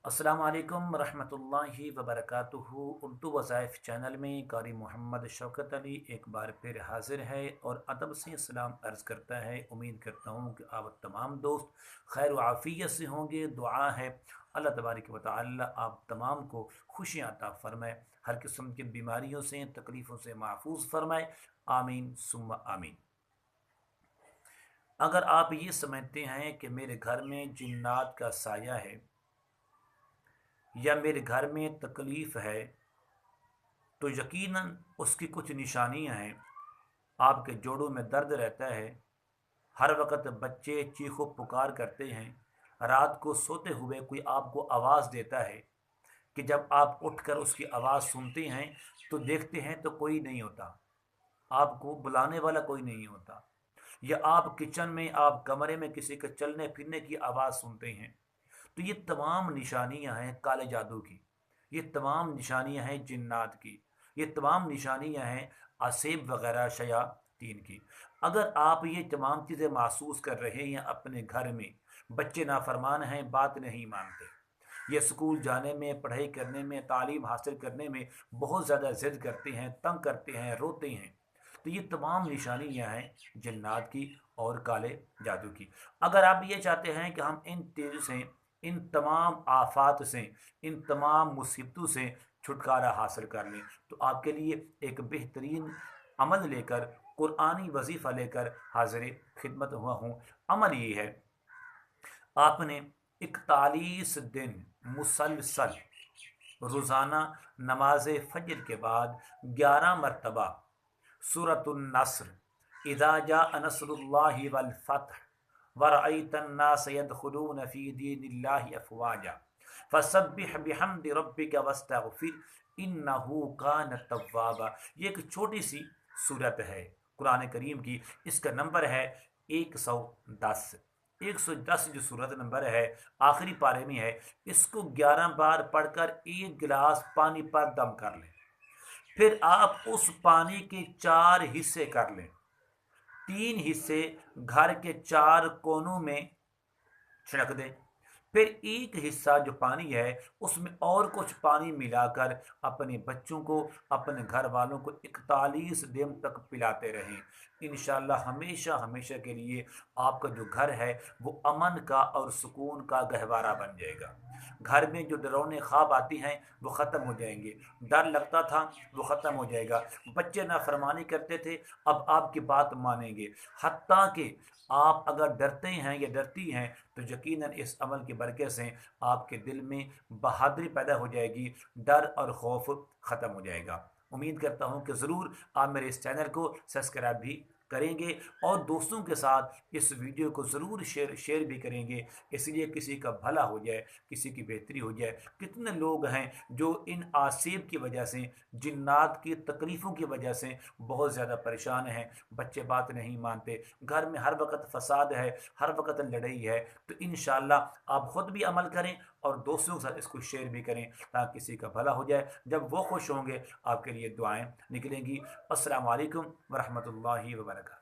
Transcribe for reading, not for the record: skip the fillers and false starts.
अस्सलाम वालेकुम रहमतुल्लाहि व बरकातुहू। उर्दू वज़ाइफ चैनल में कारी मोहम्मद शौकत अली एक बार फिर हाजिर है और अदब से सलाम अर्ज़ करता है। उम्मीद करता हूँ कि आप तमाम दोस्त खैर व आफ़ियत से होंगे। दुआ है अल्लाह तबारक व तआला आप तमाम को खुशियाँ अता फ़रमाए, हर किस्म की बीमारियों से तकलीफ़ों से महफूज फ़रमाए। आमीन सुम्मा आमीन। अगर आप ये समझते हैं कि मेरे घर में जिन्नात का साया है या मेरे घर में तकलीफ़ है, तो यकीनन उसकी कुछ निशानियां हैं। आपके जोड़ों में दर्द रहता है, हर वक्त बच्चे चीखो पुकार करते हैं, रात को सोते हुए कोई आपको आवाज़ देता है कि जब आप उठकर उसकी आवाज़ सुनते हैं तो देखते हैं तो कोई नहीं होता, आपको बुलाने वाला कोई नहीं होता। या आप किचन में, आप कमरे में किसी के चलने फिरने की आवाज़ सुनते हैं। तो ये तमाम निशानियां हैं काले जादू की, ये तमाम निशानियां हैं जिन्नात की, ये तमाम निशानियां हैं असेब वगैरह शयातीन की। अगर आप ये तमाम चीज़ें महसूस कर रहे हैं अपने घर में, बच्चे नाफरमान हैं, बात नहीं मानते, ये स्कूल जाने में, पढ़ाई करने में, तालीम हासिल करने में बहुत ज़्यादा ज़िद करते हैं, तंग करते हैं, रोते हैं, तो ये तमाम निशानियां हैं जिन्नात की और काले जादू की। अगर आप ये चाहते हैं कि हम इन चीज़ों से, इन तमाम आफात से, इन तमाम मुसीबतों से छुटकारा हासिल कर लें, तो आपके लिए एक बेहतरीन अमल लेकर, कुरानी वजीफ़ा लेकर हाजिर खिदमत हुआ हूँ। अमल ये है, आपने 41 दिन मुसलसल रोज़ाना नमाज फजर के बाद 11 मरतबा सूरतुन नस्र, इज़ा जाअ नस्रुल्लाहि वल फतह वरअयतन्नास यदखुलून फी दीनिल्लाहि अफ़वाजा फसब्बिह बिहम्दि रब्बिका वस्तगफिर इन्नहू कान तव्वाबा। ये एक छोटी सी सूरत है कुरान करीम की, इसका नंबर है 110। 110 जो सूरत नंबर है, आखिरी पारे में है। इसको 11 बार पढ़कर एक गिलास पानी पर दम कर लें, फिर आप उस पानी के 4 हिस्से कर लें। 3 हिस्से घर के 4 कोनों में छिड़क दें, फिर एक हिस्सा जो पानी है उसमें और कुछ पानी मिलाकर अपने बच्चों को, अपने घर वालों को 41 दिन तक पिलाते रहें। इंशाअल्लाह हमेशा हमेशा के लिए आपका जो घर है वो अमन का और सुकून का गहवारा बन जाएगा। घर में जो डरावने ख्वाब आती हैं वो ख़त्म हो जाएंगे, डर लगता था वो ख़त्म हो जाएगा, बच्चे नाफरमानी करते थे अब आपकी बात मानेंगे। हत्ता कि आप अगर डरते हैं या डरती हैं तो यकीनन इस अमल की बरकत से आपके दिल में बहादुरी पैदा हो जाएगी, डर और खौफ ख़त्म हो जाएगा। उम्मीद करता हूँ कि ज़रूर आप मेरे इस चैनल को सब्सक्राइब भी करेंगे और दोस्तों के साथ इस वीडियो को ज़रूर शेयर भी करेंगे, इसलिए किसी का भला हो जाए, किसी की बेहतरी हो जाए। कितने लोग हैं जो इन आसेब की वजह से, जिन्नात की तकलीफ़ों की वजह से बहुत ज़्यादा परेशान हैं, बच्चे बात नहीं मानते, घर में हर वक्त फसाद है, हर वक्त लड़ाई है। तो इंशाअल्लाह आप ख़ुद भी अमल करें और दोस्तों के साथ इसको शेयर भी करें ताकि किसी का भला हो जाए। जब वो खुश होंगे आपके लिए दुआएं निकलेंगी। अस्सलाम वालेकुम वरहमतुल्लाहि वबरकातुहू।